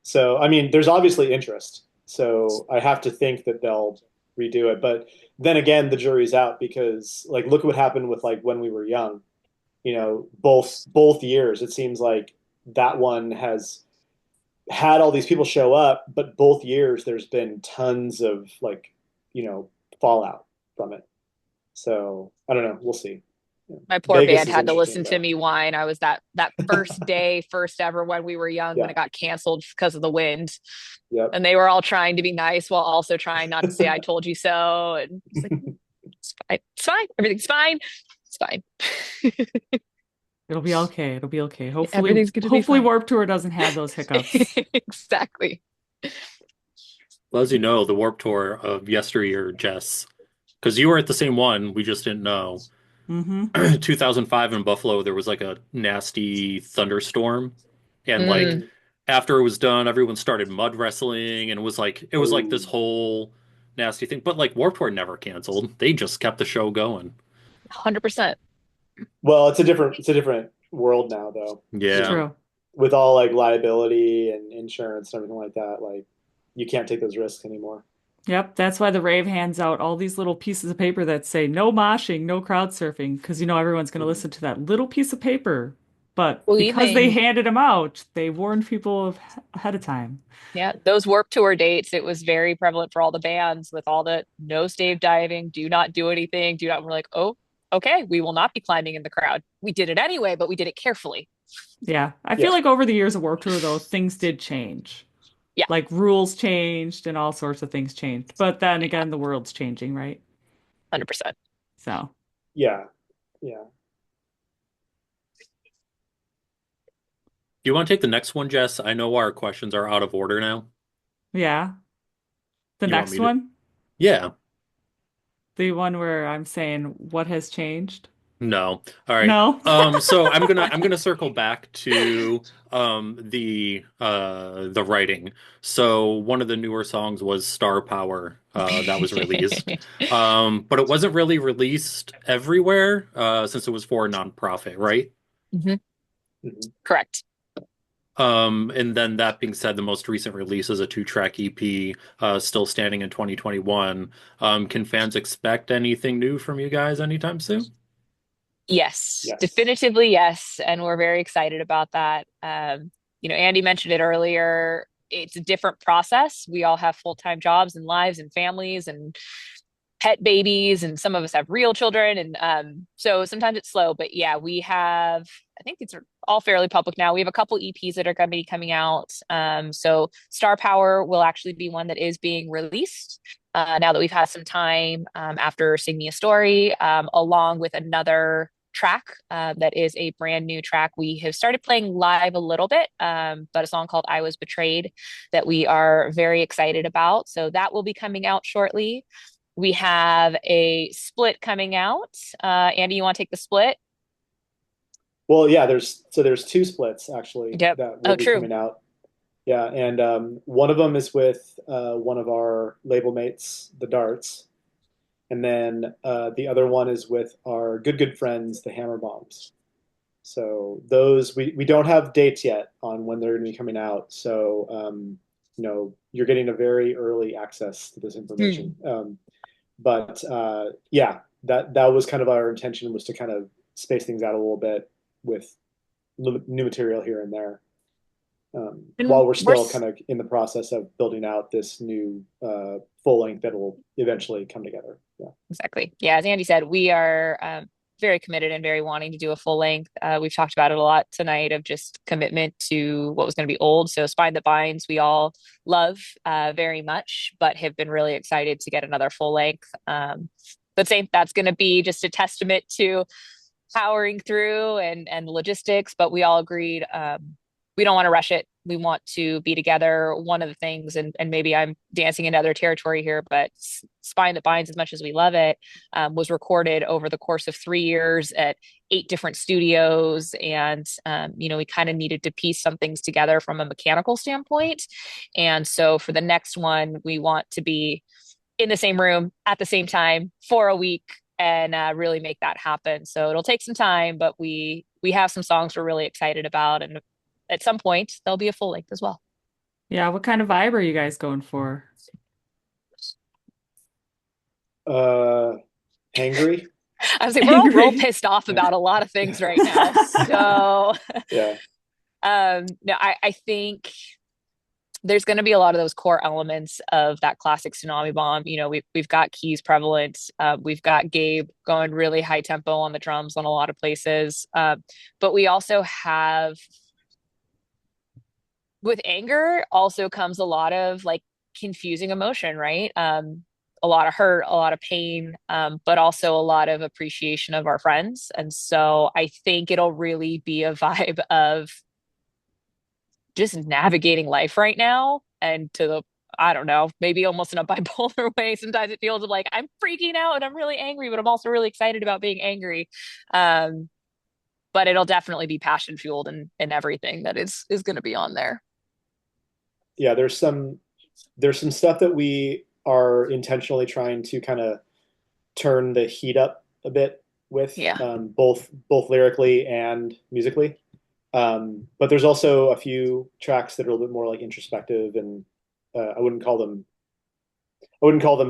So, I mean, there's obviously interest. So I have to think that they'll redo it. But then again, the jury's out because, like, look what happened with like when we were young. Both years, it seems like that one has had all these people show up, but both years there's been tons of like, fallout from it. So I don't know. We'll see. My poor Vegas band is had to interesting listen to though. me whine. I was that first day, first ever when we were young, when Yeah. it got canceled because of the wind. Yep. And they were all trying to be nice while also trying not to say I told you so. And it's like, it's fine. It's fine. Everything's fine. It's fine. It'll be okay. It'll be okay. Hopefully, Everything's gonna be hopefully fine. Warped Tour doesn't have those hiccups. Exactly. Well, as you know, the Warp Tour of yesteryear, Jess, because you were at the same one, we just didn't know. Mm-hmm. 2005 in Buffalo, there was like a nasty thunderstorm, and like Mm, Mm. after it was done, everyone started mud wrestling, and it was like this Oh. whole nasty thing. But like Warp Tour never canceled; they just kept the show going. 100%. Well, it's a different world now though. It's Yeah. true. With all like liability and insurance and everything like that, like you can't take those risks anymore. Yep, that's why the rave hands out all these little pieces of paper that say no moshing, no crowd surfing, because everyone's going to Mhm. listen to that little piece of paper. But Well, because they even, handed them out, they warned people ahead of time. yeah, those Warp Tour dates, it was very prevalent for all the bands with all the no stave diving, do not do anything, do not. We're like, oh, okay, we will not be climbing in the crowd. We did it anyway, but we did it carefully. Yeah, I feel Yeah, like over the years of Warped Tour, though, things did change. Yeah, Like rules changed and all sorts of things changed. But then yeah, again, the world's changing, right? 100%. So, yeah, yeah. Do you want to take the next one, Jess? I know our questions are out of order now. yeah. The You want next me to? one, Yeah. the one where I'm saying what has changed. No. All right. No. So I'm gonna circle back to the writing. So one of the newer songs was Star Power that was released. But it wasn't really released everywhere since it was for a nonprofit, right? Mhm. Mhm. Correct. And then that being said, the most recent release is a two-track EP, still standing in 2021. Can fans expect anything new from you guys anytime soon? Yes, Yes. definitively yes. And we're very excited about that. Andy mentioned it earlier. It's a different process. We all have full-time jobs and lives and families and pet babies, and some of us have real children. And so sometimes it's slow, but yeah, we have, I think it's all fairly public now. We have a couple EPs that are going to be coming out. So Star Power will actually be one that is being released now that we've had some time after Sing Me a Story, along with another track that is a brand new track. We have started playing live a little bit, but a song called I Was Betrayed that we are very excited about. So that will be coming out shortly. We have a split coming out. Andy, you want to take the split? Well, yeah, there's two splits actually Yep. that will Oh, be true. coming out. Yeah, and one of them is with one of our label mates, the Darts, and then the other one is with our good friends, the Hammer Bombs. So those we don't have dates yet on when they're going to be coming out. So you're getting a very early access to this Hmm. information. But yeah, that was kind of our intention, was to kind of space things out a little bit with new material here and there, And while we're still kind of in the process of building out this new full length that will eventually come together. Yeah. exactly. Yeah, as Andy said, we are very committed and very wanting to do a full length. We've talked about it a lot tonight of just commitment to what was going to be old. So Spine That Binds, we all love very much, but have been really excited to get another full length. But same, that's going to be just a testament to powering through and the logistics, but we all agreed we don't want to rush it. We want to be together. One of the things, and maybe I'm dancing into other territory here, but Spine That Binds, as much as we love it, was recorded over the course of 3 years at 8 different studios. And, we kind of needed to piece some things together from a mechanical standpoint. And so for the next one, we want to be in the same room at the same time for a week and really make that happen. So it'll take some time, but we have some songs we're really excited about, and at some point there'll be a full length as well. Yeah, what kind of vibe are you guys going for? Uh, Hangry. I was like, we're all real Angry. pissed off Yeah. about a lot of things right now. So Yeah. no, I think there's going to be a lot of those core elements of that classic Tsunami Bomb. We've got keys prevalent. We've got Gabe going really high tempo on the drums on a lot of places. But we also have, with anger also comes a lot of like confusing emotion, right? A lot of hurt, a lot of pain, but also a lot of appreciation of our friends. And so I think it'll really be a vibe of just navigating life right now, and to the, I don't know, maybe almost in a bipolar way. Sometimes it feels like I'm freaking out and I'm really angry, but I'm also really excited about being angry. Um, but it'll definitely be passion fueled, and everything that is going to be on there. Yeah, there's some stuff that we are intentionally trying to kind of turn the heat up a bit with, Yeah. both lyrically and musically. But there's also a few tracks that are a little bit more like introspective, and I wouldn't call them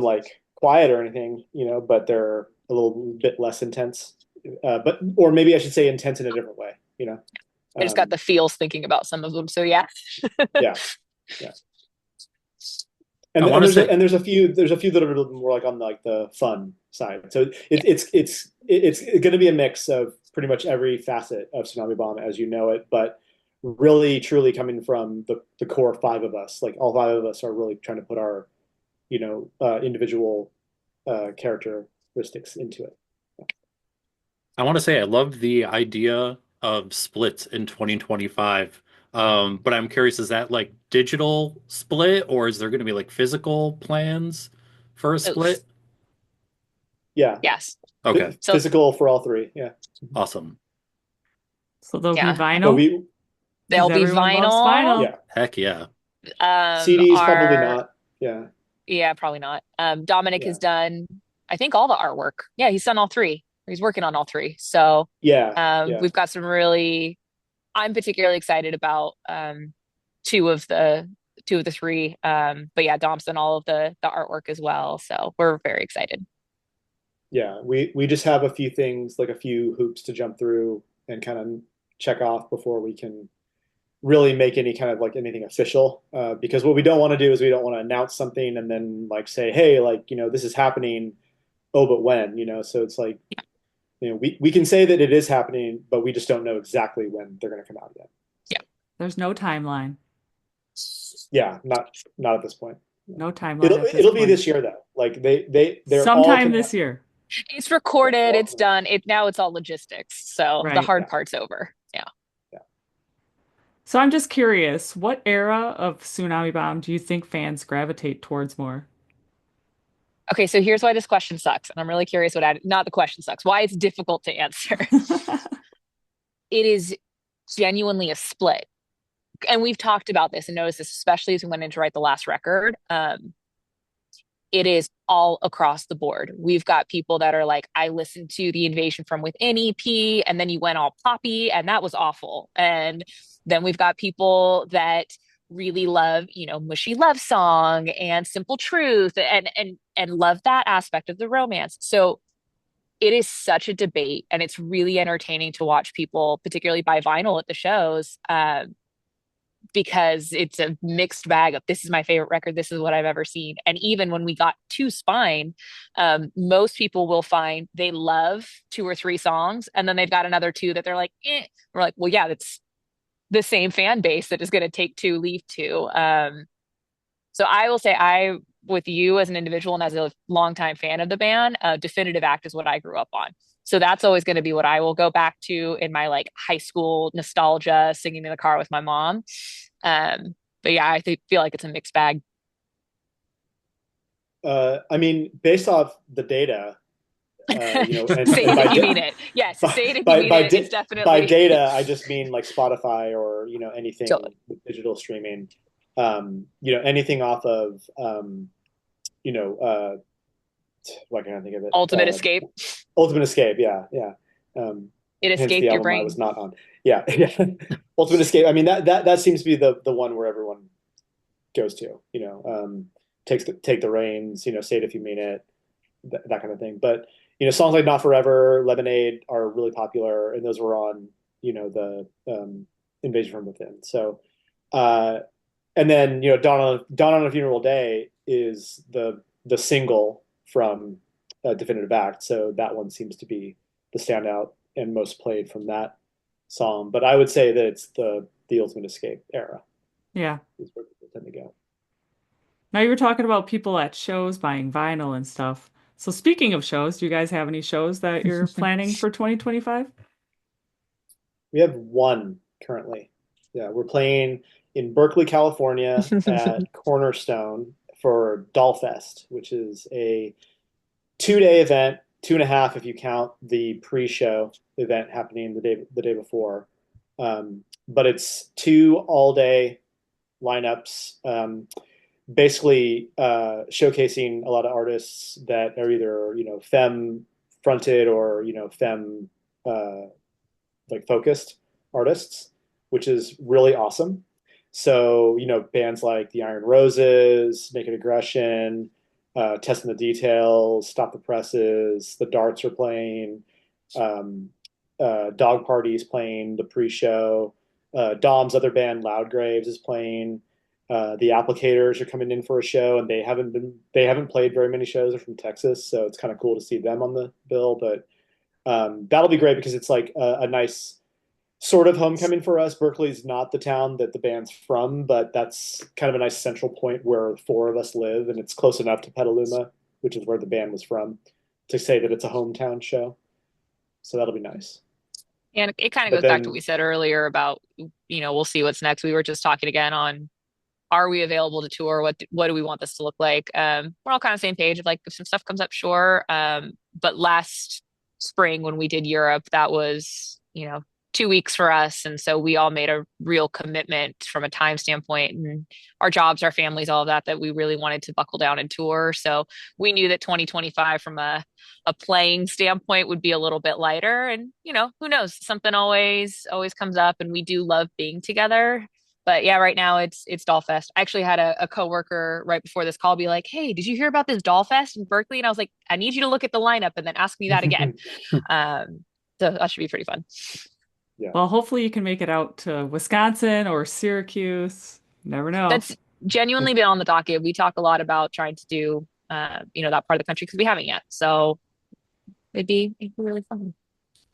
like quiet or anything, but they're a little bit less intense. Or maybe I should say intense in a different way. I just got Um, the feels thinking about some of them. So yeah. yeah, yeah. I And want and to there's a, say, and there's a few that are a little bit more like on like the fun side. So Yeah. it's going to be a mix of pretty much every facet of Tsunami Bomb as you know it, but really truly coming from the core five of us. Like all five of us are really trying to put our individual characteristics into it. I love the idea of splits in 2025. But I'm curious, is that like digital split, or is there going to be like physical plans for a Oof. split? Yeah, Yes. Okay, So physical for all three. Yeah, awesome. So there'll be yeah, but vinyl we because there'll be everyone loves vinyl. vinyl. yeah, Heck yeah. CDs probably Our not. Yeah, Yeah, probably not. Dominic has yeah, done, I think, all the artwork. Yeah, he's done all three. He's working on all three. So yeah, yeah. we've got some really, I'm particularly excited about two of the two of the three. But yeah, Dom's done all of the artwork as well. So we're very excited. Yeah, we just have a few things, like a few hoops to jump through and kind of check off before we can really make any kind of like anything official, because what we don't want to do is we don't want to announce something and then like say, hey, like, this is happening. Oh, but when, so it's like, we can say that it is happening, but we just don't know exactly when they're going to come out yet. Yeah. There's no timeline. Yeah, not at this point. No timeline It'll at this it'll be point. this year though. Like they're all Sometime coming this out. year. It's recorded, it's done. Now it's all logistics. So the Right. hard Yeah. part's over. Yeah. Yeah. So I'm just curious, what era of Tsunami Bomb do you think fans gravitate towards more? Okay, so here's why this question sucks. And I'm really curious not the question sucks, why it's difficult to answer. It is genuinely a split. And we've talked about this and noticed this, especially as we went in to write the last record. It is all across the board. We've got people that are like, I listened to the Invasion from Within EP, and then you went all poppy, and that was awful. And then we've got people that really love, Mushy Love Song and Simple Truth and love that aspect of the romance. So it is such a debate, and it's really entertaining to watch people, particularly buy vinyl at the shows. Because it's a mixed bag of this is my favorite record, this is what I've ever seen. And even when we got to Spine, most people will find they love 2 or 3 songs, and then they've got another 2 that they're like, eh. We're like, well, yeah, that's the same fan base that is going to take 2, leave 2. So I will say with you as an individual and as a longtime fan of the band, Definitive Act is what I grew up on. So that's always going to be what I will go back to in my like high school nostalgia, singing in the car with my mom. But yeah, feel like it's a mixed bag. I mean, based off the data, and Say it by, if you mean it. Yes, say it if you mean it. It's definitely by data, I just mean like Spotify or anything totally. with digital streaming. Anything off of why can't I think of it? Ultimate Escape. Ultimate Escape, yeah. It Hence escaped the your album I brain. was not on. Yeah. Ultimate Escape. I mean that seems to be the one where everyone goes to. Take the reins. Say it if you mean it. That kind of thing. But songs like Not Forever, Lemonade are really popular, and those were on the Invasion from Within. So, and then Dawn on a Funeral Day is the single from Definitive Act. So that one seems to be the standout and most played from that song. But I would say that it's the Ultimate Escape era. Yeah. Is where people tend to go. Now you were talking about people at shows buying vinyl and stuff. So speaking of shows, do you guys have any shows that you're planning for 2025? We have one currently. Yeah, we're playing in Berkeley, California at Cornerstone for Dollfest, which is a 2-day event, 2.5 if you count the pre-show event happening the day before. But it's 2 all-day lineups, basically showcasing a lot of artists that are either femme fronted or femme like focused artists, which is really awesome. So bands like the Iron Roses, Naked Aggression, Testing the Details, Stop the Presses, the Darts are playing, Dog Party's playing the pre-show, Dom's other band Loud Graves is playing. The Applicators are coming in for a show, and they haven't played very many shows. They're from Texas, so it's kind of cool to see them on the bill. But that'll be great because it's like a nice sort of homecoming for us. Berkeley's not the town that the band's from, but that's kind of a nice central point where 4 of us live, and it's close enough to Petaluma, which is where the band was from, to say that it's a hometown show. So that'll be nice. And it kind of But goes back to what then, we said earlier about, we'll see what's next. We were just talking again on, are we available to tour? What do we want this to look like? We're all kind of same page of like, if some stuff comes up, sure. But last spring when we did Europe, that was, 2 weeks for us. And so we all made a real commitment from a time standpoint, and our jobs, our families, all of that we really wanted to buckle down and tour. So we knew that 2025 from a playing standpoint would be a little bit lighter. And, who knows? Something always comes up, and we do love being together. But yeah, right now it's Dollfest. I actually had a coworker right before this call be like, "Hey, did you hear about this Dollfest in Berkeley?" And I was like, "I need you to look at the lineup and then ask me that again." So that should be pretty fun. Yeah. Well, hopefully you can make it out to Wisconsin or Syracuse. Never know. That's genuinely been on the docket. We talk a lot about trying to do, that part of the country because we haven't yet. So it'd be really fun.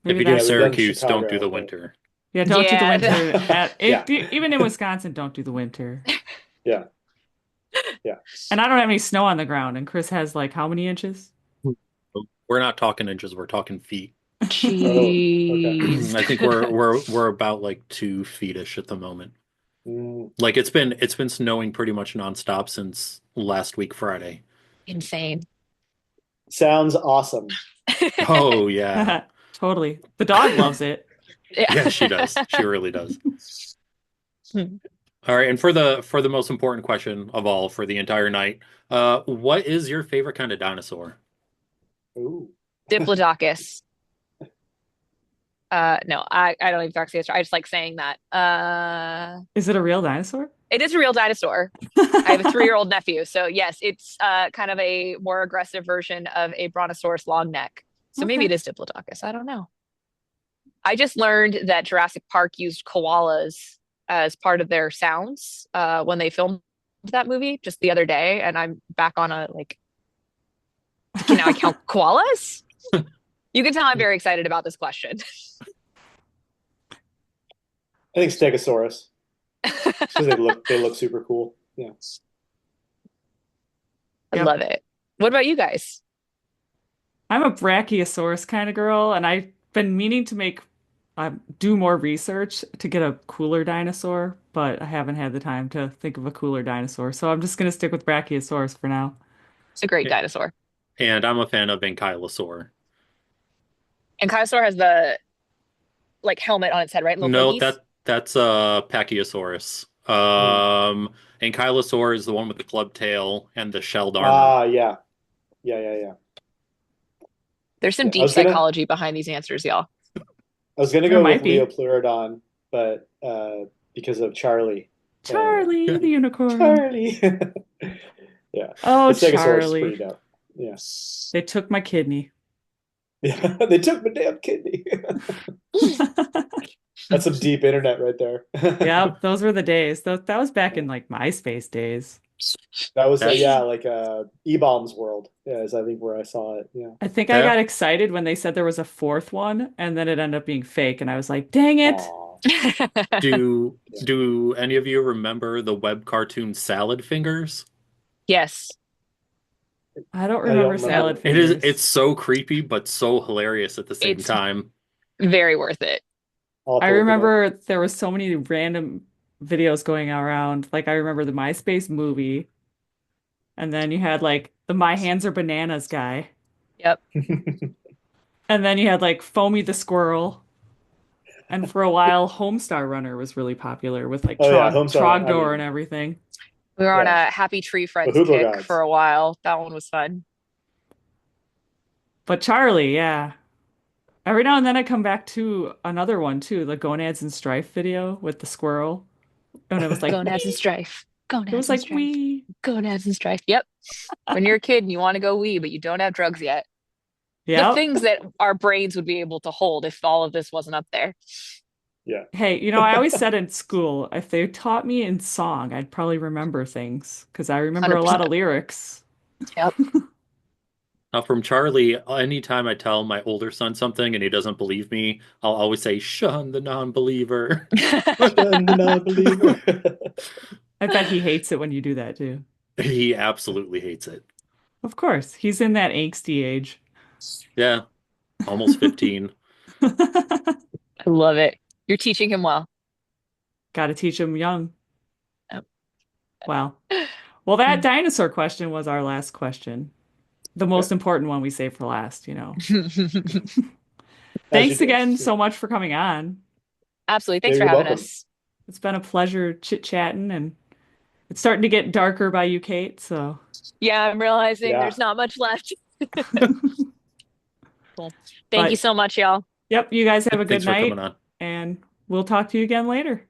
If Maybe you do Yeah, that's we've done Syracuse, don't do Chicago, the but winter. yeah, don't do the Yeah. winter at yeah, even in Wisconsin, don't do the winter. yeah, yeah. And I don't have any snow on the ground, and Chris has like how many inches? We're not talking inches, we're talking feet. Oh, okay. Jeez. I think we're about like 2 feetish at the moment. Mm, Like it's been snowing pretty much nonstop since last week Friday. Insane. sounds awesome. Oh yeah. Totally. The dog loves it. Yeah, Yeah. she does. She really does. All right, and for the most important question of all for the entire night, what is your favorite kind of dinosaur? Ooh. Diplodocus. No, I don't even talk to the I just like saying that. Is it a real dinosaur? It is a real dinosaur. I have a 3-year-old nephew, so yes, it's kind of a more aggressive version of a brontosaurus long neck. So maybe Okay. it is Diplodocus. I don't know. I just learned that Jurassic Park used koalas as part of their sounds when they filmed that movie just the other day, and I'm back on a like, can now I count koalas? You can tell I'm very excited about this question. I think Stegosaurus because they look super cool. Yeah. I Yep. love it. What about you guys? I'm a Brachiosaurus kind of girl, and I've been meaning to do more research to get a cooler dinosaur, but I haven't had the time to think of a cooler dinosaur. So I'm just gonna stick with Brachiosaurus for now. It's a great dinosaur. And I'm a fan of Ankylosaur. And Dinosaur has the like helmet on its head, right? Little No, boogies. that's Pachyosaurus. Mm. Ankylosaur is the one with the club tail and the shelled armor. Ah, yeah, yeah, yeah, yeah, There's some yeah. deep psychology behind these answers, y'all. I was gonna There go might with be. Leopleurodon, but because of Charlie. Charlie the unicorn. Charlie. Yeah, Oh, but Stegosaurus is Charlie. pretty dope. Yeah, They took my kidney. yeah. They took my damn kidney. That's some deep internet right there. Yep, those were the days. That was back in like MySpace days. That was That yeah, like E-Bombs World. Yeah, is I think where I saw it. Yeah. I think I got that excited when they said there was a fourth one, and then it ended up being fake, and I was like, dang it. Aw. do Yeah. do any of you remember the web cartoon Salad Fingers? Yes. I don't I remember don't salad remember. It's fingers. so creepy but so hilarious at the same It's time. very worth it. I'll have I to look it up. remember there was so many random videos going around. Like I remember the MySpace movie, and then you had like the My Hands Are Bananas guy, Yep. and then you had like Foamy the Squirrel, and for a while Homestar Runner was really popular with like Oh yeah, Homestar. I Trogdor and mean, everything. We were on yeah, a Happy Tree the Friends Hoople kick for guys. a while. That one was fun. But Charlie, yeah. Every now and then I come back to another one too, the Gonads and Strife video with the squirrel. And it was like, Gonads and wee. Strife. It was Gonads and like, Strife. wee. Gonads and Strife. Yep. When you're a kid and you want to go wee, but you don't have drugs yet. The Yep. things that our brains would be able to hold if all of this wasn't up there. Yeah. Hey, I always said in school, if they taught me in song, I'd probably remember things because I remember a lot of 100%. lyrics. Yep. Now, from Charlie, anytime I tell my older son something and he doesn't believe me, I'll always say, "Shun the non-believer." Shun the non-believer. I bet he hates it when you do that too. He absolutely hates it. Of course, he's in that angsty age. Yeah, almost 15. I love it. You're teaching him well. Got to teach him young. Yep. Wow. Well, that dinosaur question was our last question. The Yeah, most important one we saved for last. as you Thanks do. again Yeah. so much for coming on. Absolutely. Yeah, Thanks for you're having welcome. us. It's been a pleasure chit-chatting, and it's starting to get darker by you, Kate, so Yeah, I'm realizing Yeah. there's not much left. Cool. Thank you but so much, y'all. yep, you guys have a good Thanks for coming night, on. and we'll talk to you again later.